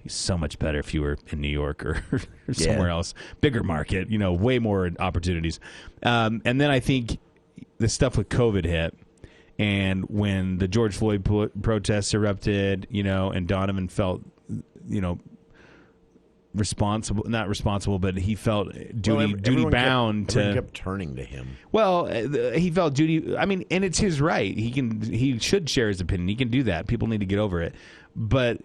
S: he's so much better if you were in New York or somewhere else. Bigger market, way more opportunities. And then I think the stuff with COVID hit. And when the George Floyd protests erupted, and Donovan felt, not responsible, but he felt duty bound to.
O: Kept turning to him.
S: Well, he felt duty. I mean, and it's his right. He should share his opinion. He can do that. People need to get over it. But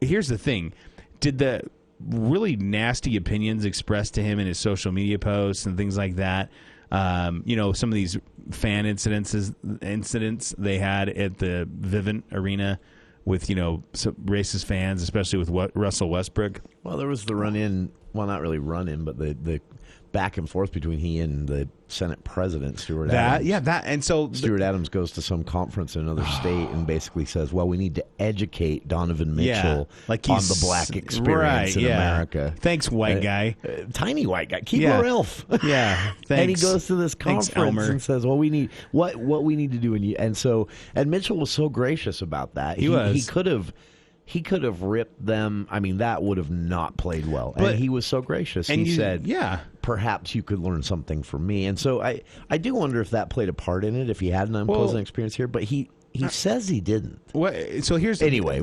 S: here's the thing: did the really nasty opinions expressed to him in his social media posts and things like that Some of these fan incidents they had at the Vivint Arena with, some racist fans, especially with Russell Westbrook.
O: Well, there was the run-in, well, not really run-in, but the back and forth between he and the Senate President, Stuart Adams.
S: And so
O: Stuart Adams goes to some conference in another state and basically says, well, we need to educate Donovan Mitchell on the black experience in America.
S: Thanks, white guy.
O: Tiny white guy. Keebler Elf.
S: Yeah, thanks.
O: And he goes to this conference and says, well, we need what we need to do. And Mitchell was so gracious about that. He was. He could have ripped them. I mean, that would have not played well. But, and he was so gracious. He said, perhaps you could learn something from me. And so I do wonder if that played a part in it, if he had an unpleasant experience here. But he says he didn't.
S: So here's...
O: Anyway,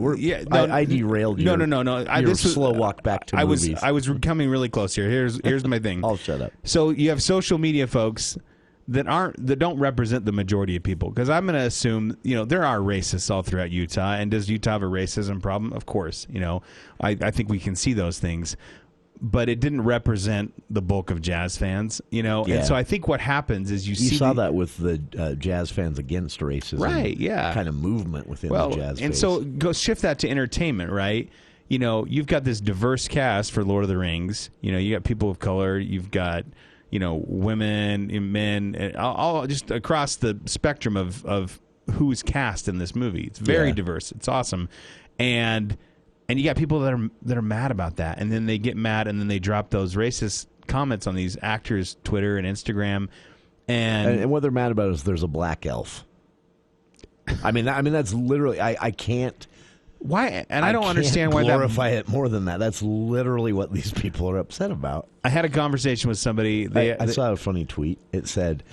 O: I derailed you.
S: No.
O: This was slow walk back to movies.
S: I was coming really close here. Here's my thing.
O: I'll shut up.
S: So you have social media folks that don't represent the majority of people, because I'm going to assume there are racists all throughout Utah, and does Utah have a racism problem? Of course, I think we can see those things, but it didn't represent the bulk of Jazz fans, and so I think what happens is you
O: saw that with the Jazz fans against racism,
S: right? Yeah,
O: kind of movement within the Jazz
S: and
O: phase.
S: So go shift that to entertainment, right? You've got this diverse cast for Lord of the Rings. You got people of color, you've got women and men, all just across the spectrum of who's cast in this movie. It's very diverse. It's awesome, and you got people that are mad about that, and then they get mad, and then they drop those racist comments on these actors' Twitter and Instagram,
O: and what they're mad about is there's a black elf. I mean that's literally I can't.
S: Why? And I don't understand why
O: glorify it more than that. That's literally what these people are upset about.
S: I had a conversation with somebody.
O: I saw a funny tweet. It said,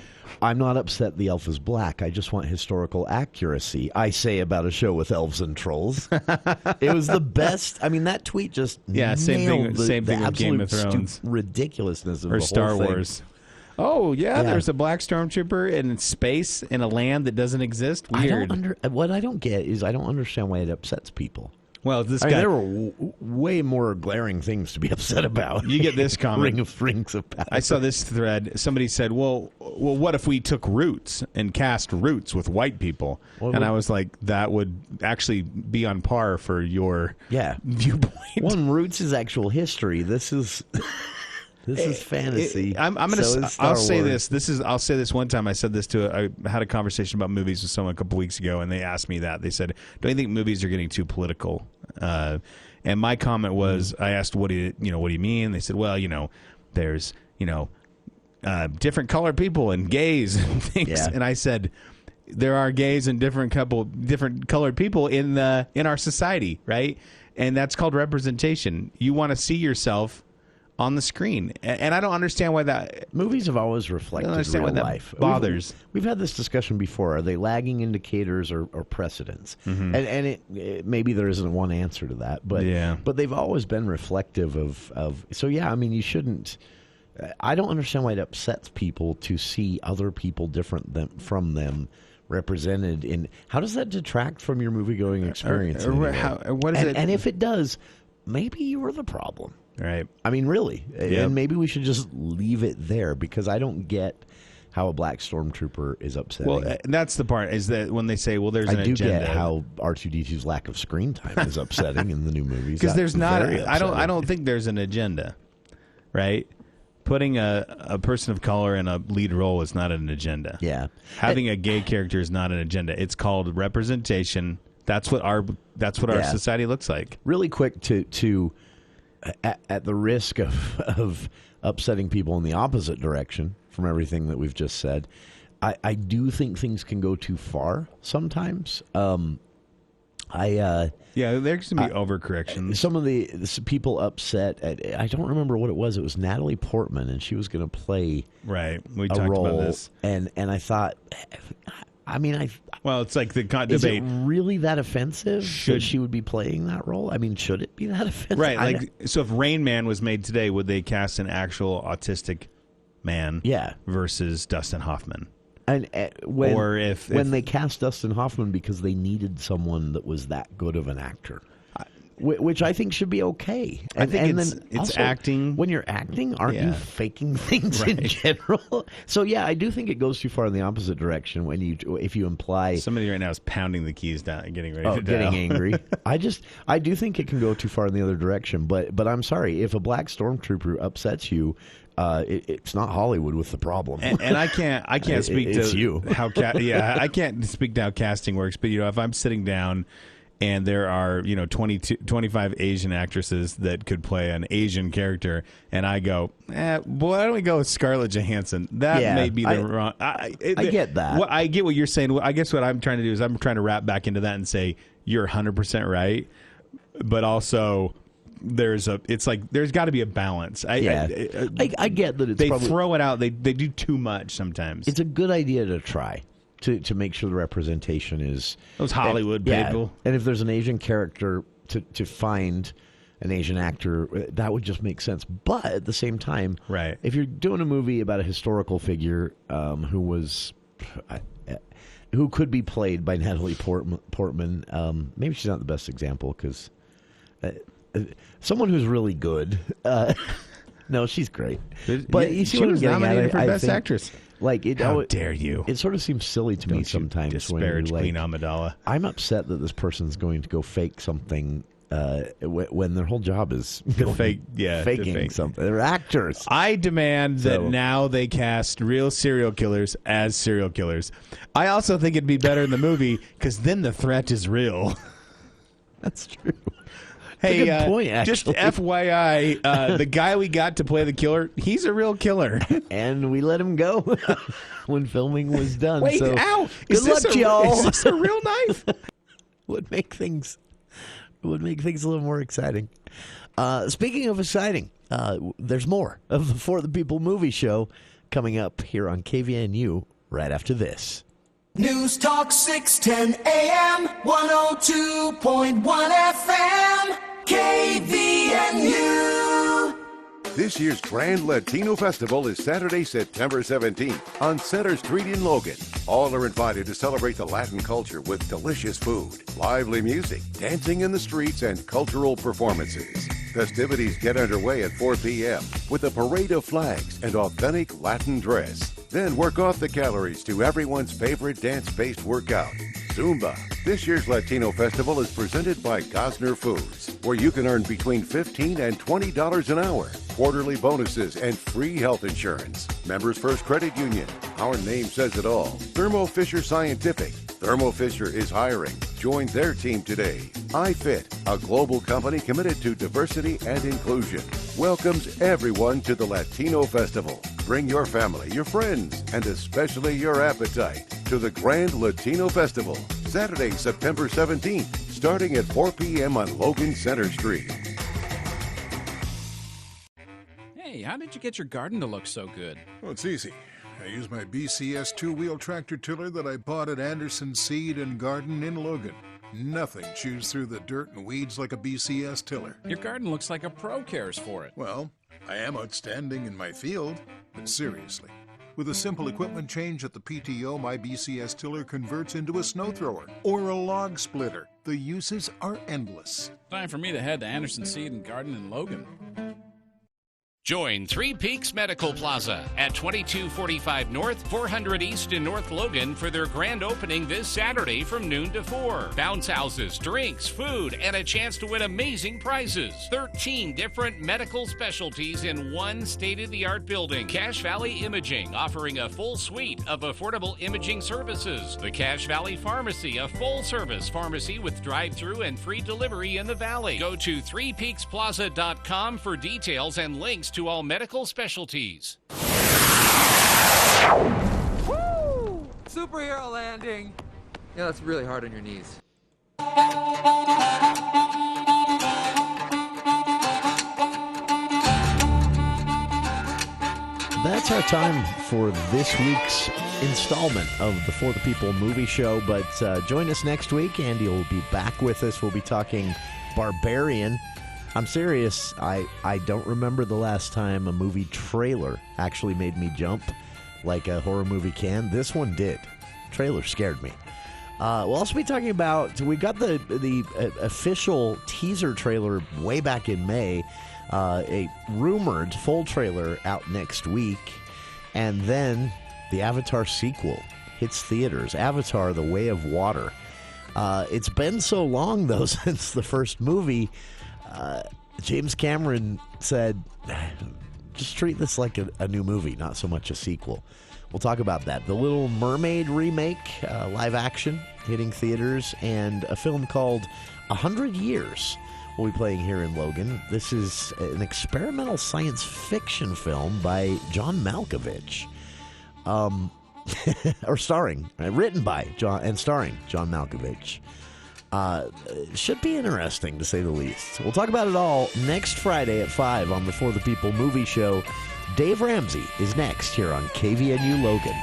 O: "I'm not upset the elf is black. I just want historical accuracy. I say about a show with elves and trolls." It was the best. I mean, that tweet just
S: same thing with Game of Thrones,
O: ridiculousness of
S: or
O: the
S: Star
O: whole thing.
S: Wars. Oh, yeah, there's a black stormtrooper in space in a land that doesn't exist. Weird.
O: What I don't get is I don't understand why it upsets people.
S: Well,
O: I mean, there were way more glaring things to be upset about.
S: You get this comment.
O: Rings of Power.
S: I saw this thread. Somebody said, well, what if we took Roots and cast Roots with white people? And I was like, that would actually be on par for your viewpoint.
O: One, Roots is actual history. This is... This is fantasy.
S: I'll say this. I'll say this one time. I said this I had a conversation about movies with someone a couple weeks ago, and they asked me that. They said, "Don't you think movies are getting too political?" And my comment was, I asked, "What do you mean?" They said, "Well, there's different colored people and gays and things." Yeah. And I said, there are gays and different colored people in our society, right? And that's called representation. You want to see yourself on the screen, and I don't understand why that.
O: Movies have always reflected real life.
S: Bothers.
O: We've had this discussion before. Are they lagging indicators or precedents? Mm-hmm. And it maybe there isn't one answer to that, but they've always been reflective of. So yeah, I mean, you shouldn't. I don't understand why it upsets people to see other people different from them represented in. How does that detract from your movie-going experience?
S: What is it?
O: And if it does, maybe you were the problem.
S: Right.
O: I mean, really. Yep. And maybe we should just leave it there, because I don't get how a black stormtrooper is upsetting.
S: Well, that's the part, is that when they say, well, there's an agenda.
O: I do get how R2-D2's lack of screen time is upsetting in the new movies.
S: Because there's not, I don't think there's an agenda, right? Putting a person of color in a lead role is not an agenda.
O: Yeah.
S: Having a gay character is not an agenda. It's called representation. That's what our society looks like.
O: Really quick to at the risk of upsetting people in the opposite direction from everything that we've just said, I do think things can go too far sometimes.
S: There can be overcorrections.
O: Some of the people upset at, I don't remember what it was. It was Natalie Portman, and she was going to play
S: we talked
O: role,
S: about this.
O: And I thought,
S: well, it's like the debate.
O: Is it really that offensive that she would be playing that role? I mean, should it be that offensive?
S: Right. So if Rain Man was made today, would they cast an actual autistic man?
O: Yeah.
S: Versus Dustin Hoffman.
O: And when they cast Dustin Hoffman because they needed someone that was that good of an actor. which I think should be okay.
S: I think it's
O: also,
S: acting.
O: When you're acting, aren't you faking things in general? So yeah, I do think it goes too far in the opposite direction if you imply
S: somebody right now is pounding the keys down and getting ready to dial.
O: Getting angry. I do think it can go too far in the other direction. But I'm sorry, if a black stormtrooper upsets you, it's not Hollywood with the problem.
S: And I can't speak
O: it's
S: to
O: you.
S: how I can't speak to how casting works. But if I'm sitting down and there are 25 Asian actresses that could play an Asian character, and I go, why don't we go with Scarlett Johansson? That may be the wrong. I
O: get that.
S: I get what you're saying. I guess what I'm trying to do is I'm trying to wrap back into that and say you're 100% right, but also there's got to be a balance. I
O: get that.
S: They throw it out. They do too much sometimes.
O: It's a good idea to try. To make sure the representation is
S: those Hollywood people.
O: And if there's an Asian character, to find an Asian actor, that would just make sense. But at the same time, if you're doing a movie about a historical figure who could be played by Natalie Portman, maybe she's not the best example because someone who's really good. No, she's great. But you see
S: she
O: what I'm
S: was
O: getting
S: nominated
O: at?
S: for
O: I
S: Best
O: think,
S: Actress.
O: How
S: dare you?
O: It sort of seems silly to me sometimes.
S: Disparage
O: when
S: Queen Amidala.
O: I'm upset that this person's going to go fake something when their whole job is faking something. They're actors.
S: I demand that now they cast real serial killers as serial killers. I also think it'd be better in the movie because then the threat is real.
O: That's true.
S: Hey,
O: good point,
S: just
O: actually.
S: FYI, the guy we got to play the killer, he's a real killer.
O: And we let him go when filming was done.
S: Wait,
O: so
S: ow!
O: Good luck, y'all.
S: Is this a real knife?
O: would make things a little more exciting. Speaking of exciting, there's more of the For the People movie show coming up here on KVNU right after this.
N: News Talk 610 AM, 102.1 FM, KVNU.
A: This year's Grand Latino Festival is Saturday, September 17th on Center Street in Logan. All are invited to celebrate the Latin culture with delicious food, lively music, dancing in the streets, and cultural performances. Festivities get underway at 4 p.m. with a parade of flags and authentic Latin dress. Then work off the calories to everyone's favorite dance-based workout, Zumba. This year's Latino Festival is presented by Gosner Foods, where you can earn between $15 and $20 an hour, quarterly bonuses, and free health insurance. Members First Credit Union. Our name says it all. Thermo Fisher Scientific. Thermo Fisher is hiring. Join their team today. iFit, a global company committed to diversity and inclusion, welcomes everyone to the Latino Festival. Bring your family, your friends, and especially your appetite to the Grand Latino Festival, Saturday, September 17th, starting at 4 p.m. on Logan Center Street.
C: Hey, how did you get your garden to look so good?
D: Well, it's easy. I use my BCS two-wheel tractor tiller that I bought at Anderson Seed and Garden in Logan. Nothing chews through the dirt and weeds like a BCS tiller.
C: Your garden looks like a pro cares for it.
D: Well, I am outstanding in my field, but seriously. With a simple equipment change at the PTO, my BCS tiller converts into a snow thrower or a log splitter. The uses are endless.
C: Time for me to head to Anderson Seed and Garden in Logan.
B: Join Three Peaks Medical Plaza at 2245 North, 400 East in North Logan for their grand opening this Saturday from noon to 4. Bounce houses, drinks, food, and a chance to win amazing prizes. 13 different medical specialties in one state-of-the-art building. Cache Valley Imaging, offering a full suite of affordable imaging services. The Cache Valley Pharmacy, a full-service pharmacy with drive-through and free delivery in the valley. Go to threepeaksplaza.com for details and links to all medical specialties.
F: Woo! Superhero landing! Yeah, that's really hard on your knees.
O: That's our time for this week's installment of the For the People movie show. But join us next week. Andy will be back with us. We'll be talking Barbarian. I'm serious. I don't remember the last time a movie trailer actually made me jump like a horror movie can. This one did. Trailer scared me. We'll also be talking about, we got the official teaser trailer way back in May, a rumored full trailer out next week, and then the Avatar sequel hits theaters, Avatar: The Way of Water. It's been so long, though, since the first movie. James Cameron said, just treat this like a new movie, not so much a sequel. We'll talk about that. The Little Mermaid remake, live action, hitting theaters, and a film called 100 Years will be playing here in Logan. This is an experimental science fiction film by John Malkovich. Written by John and starring John Malkovich. Should be interesting, to say the least. We'll talk about it all next Friday at 5 on the For the People movie show. Dave Ramsey is next here on KVNU Logan.